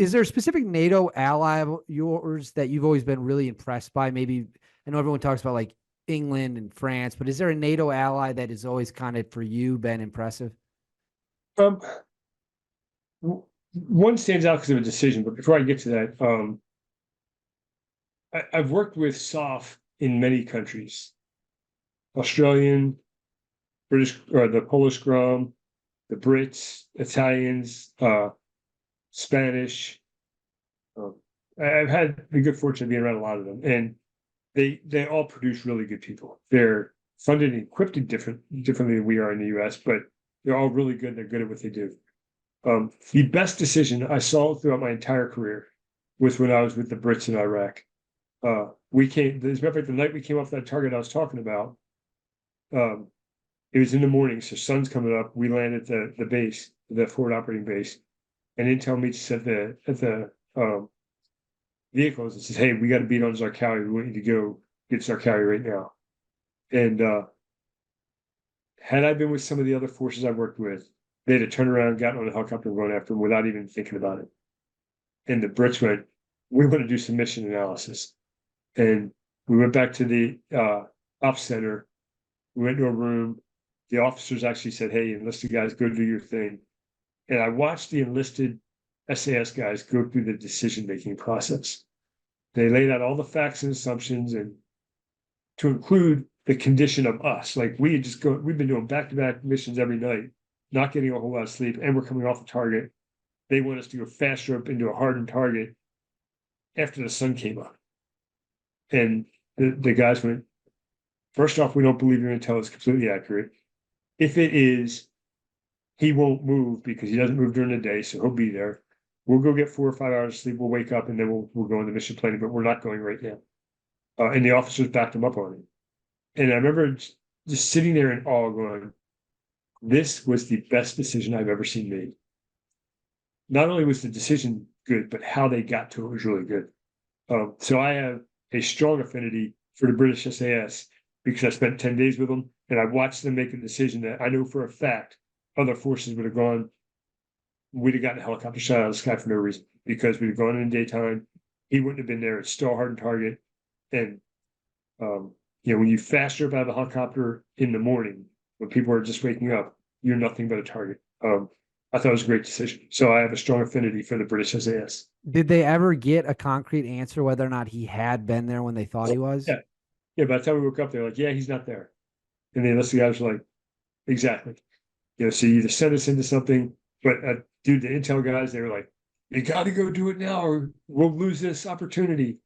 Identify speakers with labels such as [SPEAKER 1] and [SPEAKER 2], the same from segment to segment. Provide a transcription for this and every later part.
[SPEAKER 1] Is there a specific NATO ally of yours that you've always been really impressed by? Maybe I know everyone talks about like England and France, but is there a NATO ally that has always kind of for you been impressive?
[SPEAKER 2] Um, One stands out because of a decision, but before I get to that, I've worked with SOF in many countries: Australian, British, or the Polish Grom, the Brits, Italians, Spanish. Um, I've had the good fortune of being around a lot of them, and they all produce really good people. They're funded and equipped differently than we are in the U.S., but they're all really good. They're good at what they do. The best decision I saw throughout my entire career was when I was with the Brits in Iraq. We came, as a matter of fact, the night we came off that target I was talking about, um, it was in the morning, so sun's coming up. We landed at the base, the forward operating base, and intel meets us at the vehicles and says, "Hey, we got to beat on Zarqawi. We want you to go get Zarqawi right now." And had I been with some of the other forces I worked with, they'd have turned around, gotten on a helicopter, and gone after him without even thinking about it. And the Brits went, "We want to do some mission analysis." And we went back to the ops center. We went to a room. The officers actually said, "Hey, enlisted guys, go do your thing." And I watched the enlisted SAS guys go through the decision-making process. They laid out all the facts and assumptions, and to include the condition of us. Like we've been doing back-to-back missions every night, not getting a whole lot of sleep, and we're coming off the target. They want us to go faster up into a hardened target after the sun came up. And the guys went, "First off, we don't believe your intel is completely accurate. If it is, he won't move because he doesn't move during the day, so he'll be there. We'll go get 4 or 5 hours of sleep. We'll wake up and then we'll go into mission planning, but we're not going right now." And the officers backed him up on it. And I remember just sitting there in awe, going, "This was the best decision I've ever seen made." Not only was the decision good, but how they got to it was really good. So I have a strong affinity for the British SAS because I spent 10 days with them and I watched them make a decision that I know for a fact other forces would have gone, we'd have gotten a helicopter shot out of the sky for no reason because we'd have gone in daytime. He wouldn't have been there. It's still a hardened target. And, when you fast trip out of a helicopter in the morning, when people are just waking up, you're nothing but a target. I thought it was a great decision. So I have a strong affinity for the British SAS.
[SPEAKER 1] Did they ever get a concrete answer whether or not he had been there when they thought he was?
[SPEAKER 2] Yeah. Yeah. By the time we woke up, they're like, "Yeah, he's not there." And the enlisted guys were like, "Exactly." So you either send us into something, but dude, the intel guys, they were like, "You got to go do it now or we'll lose this opportunity."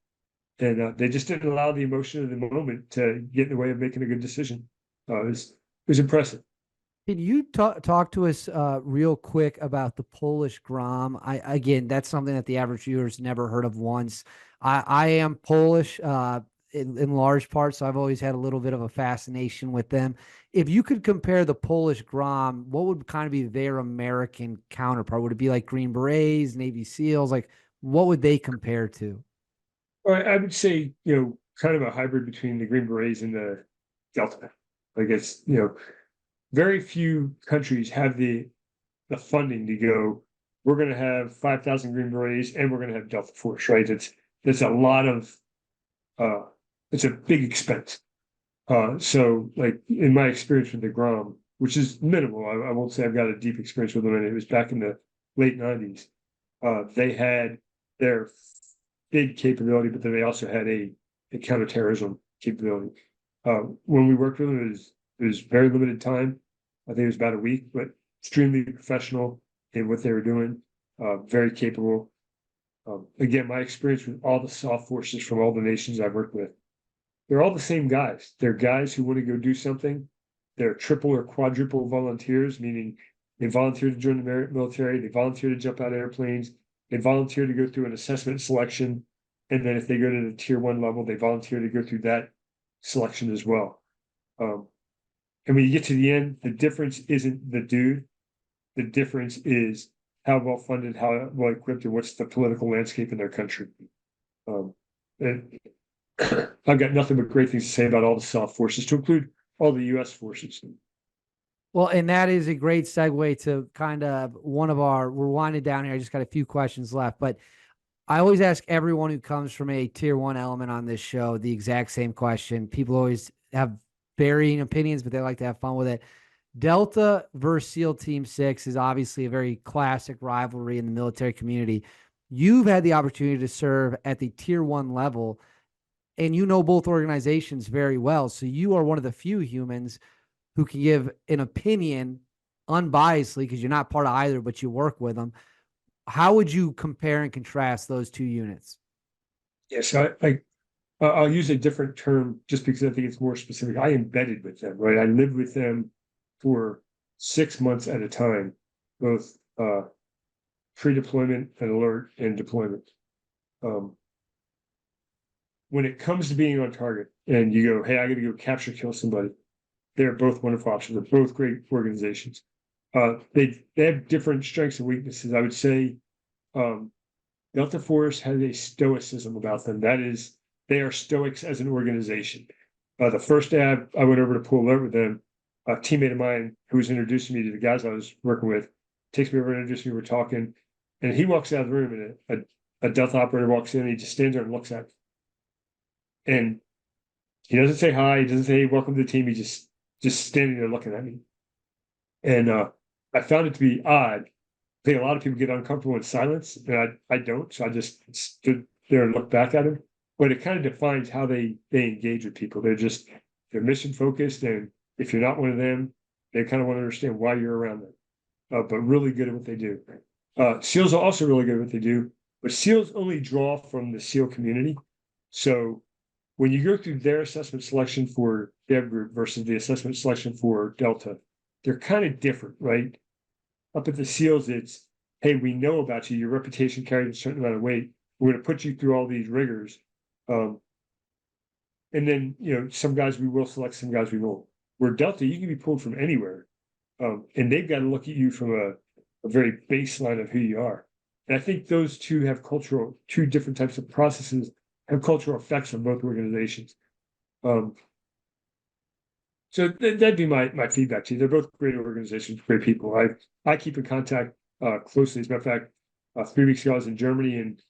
[SPEAKER 2] And they just didn't allow the emotion of the moment to get in the way of making a good decision. It was impressive.
[SPEAKER 1] Can you talk to us real quick about the Polish Grom? Again, that's something that the average viewer's never heard of once. I am Polish in large part, so I've always had a little bit of a fascination with them. If you could compare the Polish Grom, what would kind of be their American counterpart? Would it be like Green Berets, Navy SEALs? Like, what would they compare to?
[SPEAKER 2] I would say, kind of a hybrid between the Green Berets and the Delta. Like it's, very few countries have the funding to go, we're going to have 5,000 Green Berets and we're going to have Delta Force, right? It's a lot of, it's a big expense. So like in my experience with the Grom, which is minimal, I won't say I've got a deep experience with them, and it was back in the late 90s. They had their big capability, but then they also had a counterterrorism capability. When we worked with them, it was very limited time. I think it was about a week, but extremely professional in what they were doing, very capable. Again, my experience with all the soft forces from all the nations I've worked with, they're all the same guys. They're guys who want to go do something. They're triple or quadruple volunteers, meaning they volunteer to join the military, they volunteer to jump out of airplanes, they volunteer to go through an assessment selection, and then if they go to the tier 1 level, they volunteer to go through that selection as well. And when you get to the end, the difference isn't the dude. The difference is how well funded, how well equipped, and what's the political landscape in their country. And I've got nothing but great things to say about all the soft forces, to include all the U.S. forces.
[SPEAKER 1] Well, and that is a great segue to kind of we're winding down here. I just got a few questions left, but I always ask everyone who comes from a tier one element on this show the exact same question. People always have varying opinions, but they like to have fun with it. Delta versus SEAL Team 6 is obviously a very classic rivalry in the military community. You've had the opportunity to serve at the tier one level, and you know both organizations very well. So you are one of the few humans who can give an opinion unbiasedly because you're not part of either, but you work with them. How would you compare and contrast those two units?
[SPEAKER 2] Yes, I'll use a different term just because I think it's more specific. I embedded with them, right? I lived with them for 6 months at a time, both pre-deployment and alert and deployment. When it comes to being on target and you go, hey, I got to go capture, kill somebody, they're both wonderful options. They're both great organizations. They have different strengths and weaknesses. I would say Delta Force has a stoicism about them. That is, they are stoics as an organization. The first day I went over to pull alert with them, a teammate of mine who was introducing me to the guys I was working with takes me over and introduces me. We're talking, and he walks out of the room, and a Delta operator walks in, and he just stands there and looks at me. And he doesn't say hi. He doesn't say, hey, welcome to the team. He just standing there looking at me. And I found it to be odd. I think a lot of people get uncomfortable in silence, and I don't. So I just stood there and looked back at him. But it kind of defines how they engage with people. They're mission focused, and if you're not one of them, they kind of want to understand why you're around them. But really good at what they do. SEALs are also really good at what they do, but SEALs only draw from the SEAL community. So when you go through their assessment selection for Dev Group versus the assessment selection for Delta, they're kind of different, right? Up at the SEALs, it's, hey, we know about you. Your reputation carries a certain amount of weight. We're going to put you through all these rigors. And then, some guys we will select, some guys we won't. Where Delta, you can be pulled from anywhere. And they've got to look at you from a very baseline of who you are. And I think those two different types of processes have cultural effects on both organizations. So that'd be my feedback to you. They're both great organizations, great people. I keep in contact closely. As a matter of fact, 3 weeks ago I was in Germany, and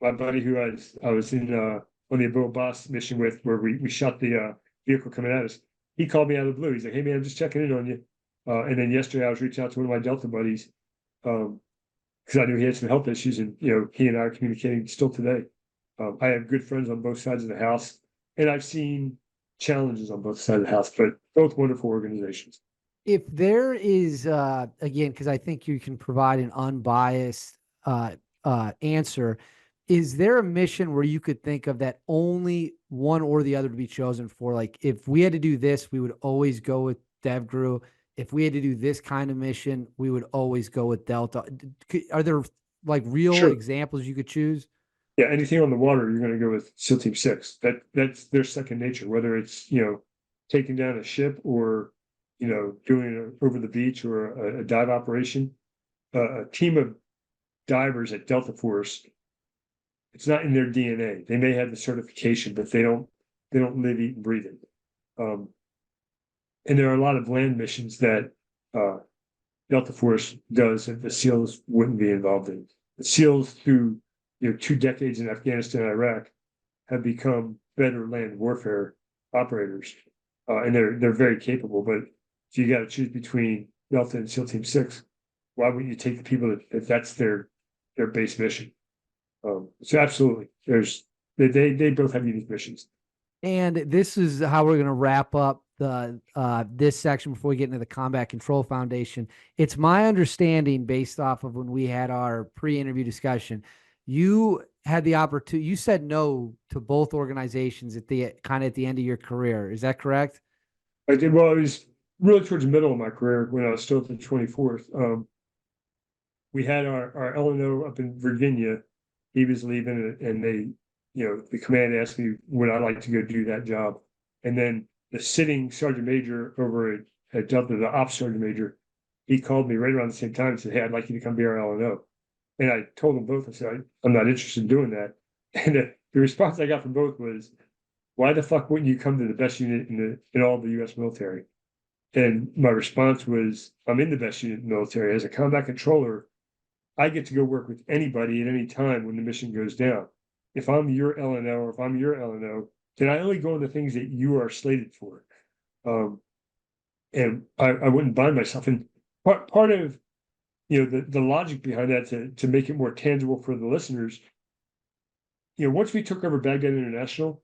[SPEAKER 2] my buddy who I was in on the Ebola Boss mission with, where we shot the vehicle coming at us. He called me out of the blue. He's like, "Hey man, I'm just checking in on you." And then yesterday I was reaching out to one of my Delta buddies because I knew he had some health issues, and he and I are communicating still today. I have good friends on both sides of the house, and I've seen challenges on both sides of the house, but both wonderful organizations.
[SPEAKER 1] If there is, again, because I think you can provide an unbiased answer, is there a mission where you could think of that only one or the other to be chosen for? Like, if we had to do this, we would always go with DevGru. If we had to do this kind of mission, we would always go with Delta. Are there like real examples you could choose?
[SPEAKER 2] Yeah, anything on the water, you're going to go with SEAL Team 6. That's their second nature, whether it's, taking down a ship or, doing it over the beach or a dive operation. A team of divers at Delta Force, it's not in their DNA. They may have the certification, but they don't live, eat, and breathe it. And there are a lot of land missions that Delta Force does that the SEALs wouldn't be involved in. The SEALs, through 2 decades in Afghanistan and Iraq, have become better land warfare operators, and they're very capable. But if you got to choose between Delta and SEAL Team 6, why wouldn't you take the people if that's their base mission? So absolutely, they both have unique missions.
[SPEAKER 1] And this is how we're going to wrap up the this section before we get into the Combat Control Foundation. It's my understanding, based off of when we had our pre-interview discussion, you had the opportunity. You said no to both organizations at the end of your career. Is that correct?
[SPEAKER 2] I did. Well, I was really towards the middle of my career when I was still at the 24th. We had our LNO up in Virginia. He was leaving, and they, the command asked me would I like to go do that job. And then the sitting sergeant major over at Delta, the ops sergeant major, he called me right around the same time and said, "Hey, I'd like you to come be our LNO." And I told them both, I said, "I'm not interested in doing that." And the response I got from both was, "Why the fuck wouldn't you come to the best unit in all the U.S. military?" And my response was, I'm in the best unit in the military. As a combat controller, I get to go work with anybody at any time when the mission goes down. If I'm your LNO or if I'm your LNO, then I only go on the things that you are slated for. And I wouldn't bind myself. And part of the logic behind that to make it more tangible for the listeners, once we took over Baghdad International,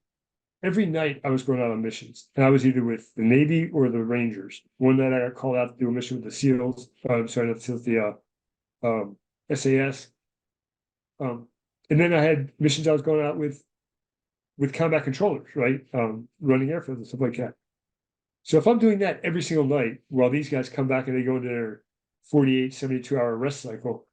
[SPEAKER 2] every night I was going out on missions, and I was either with the Navy or the Rangers. One night I got called out to do a mission with the SEALs. Sorry, not the SEALs, the SAS. And then I had missions I was going out with combat controllers, right? Running airfields and stuff like that. So if I'm doing that every single night while these guys come back and they go into their 48, 72-hour rest cycle,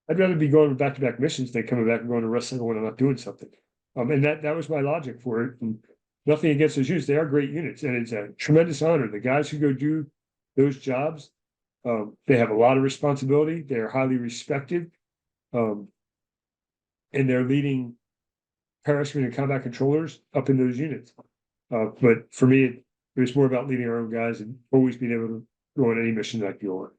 [SPEAKER 2] I'd rather be going back-to-back missions than coming back and going to rest cycle when I'm not doing something. And that was my logic for it. And nothing against those units. They are great units, and it's a tremendous honor. The guys who go do those jobs, they have a lot of responsibility. They are highly respected. And they're leading parachute and combat controllers up in those units. But for me, it was more about leading our own guys and always being able to go on any mission that you want.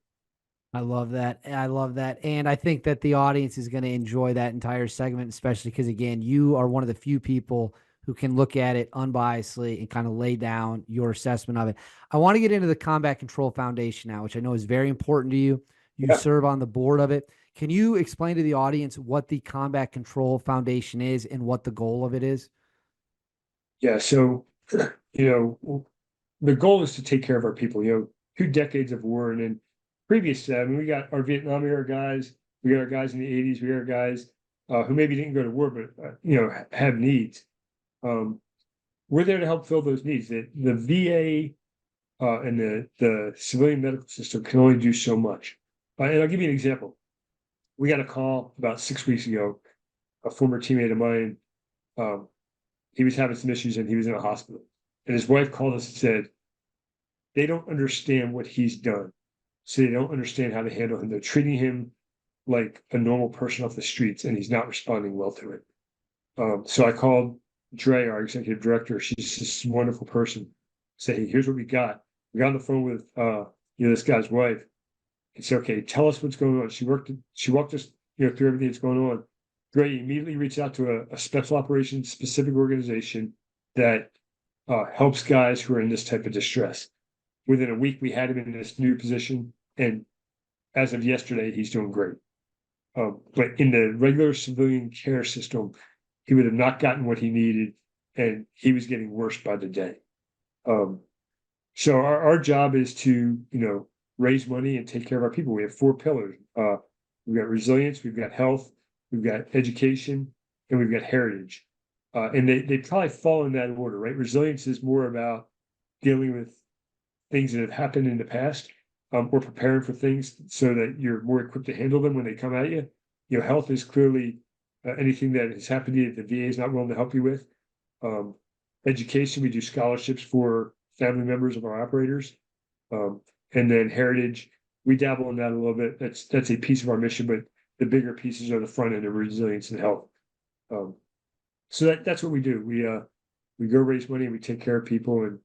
[SPEAKER 1] I love that. I love that. And I think that the audience is going to enjoy that entire segment, especially because, again, you are one of the few people who can look at it unbiasedly and kind of lay down your assessment of it. I want to get into the Combat Control Foundation now, which I know is very important to you. You serve on the board of it. Can you explain to the audience what the Combat Control Foundation is and what the goal of it is?
[SPEAKER 2] Yeah. So, the goal is to take care of our people. 2 decades of war, and then previous to that, I mean, we got our Vietnam era guys, we got our guys in the 80s, we got our guys who maybe didn't go to war, but have needs. We're there to help fill those needs. The VA and the civilian medical system can only do so much. And I'll give you an example. We got a call about 6 weeks ago. A former teammate of mine, he was having some issues and he was in a hospital. And his wife called us and said, they don't understand what he's done. So they don't understand how to handle him. They're treating him like a normal person off the streets, and he's not responding well to it. So I called Dre, our executive director. She's this wonderful person. Say, hey, here's what we got. We got on the phone with this guy's wife. And said, okay, tell us what's going on. She walked us through everything that's going on. Dre immediately reached out to a special operations specific organization that helps guys who are in this type of distress. Within a week, we had him in this new position, and as of yesterday, he's doing great. But in the regular civilian care system, he would have not gotten what he needed, and he was getting worse by the day. So our job is to, raise money and take care of our people. We have 4 pillars. We've got resilience, we've got health, we've got education, and we've got heritage. And they probably fall in that order, right? Resilience is more about dealing with things that have happened in the past, or preparing for things so that you're more equipped to handle them when they come at you. Health is clearly anything that has happened to you that the VA is not willing to help you with. Education, we do scholarships for family members of our operators. And then heritage, we dabble in that a little bit. That's a piece of our mission, but the bigger pieces are the front end of resilience and health. So that's what we do. We go raise money and we take care of people, and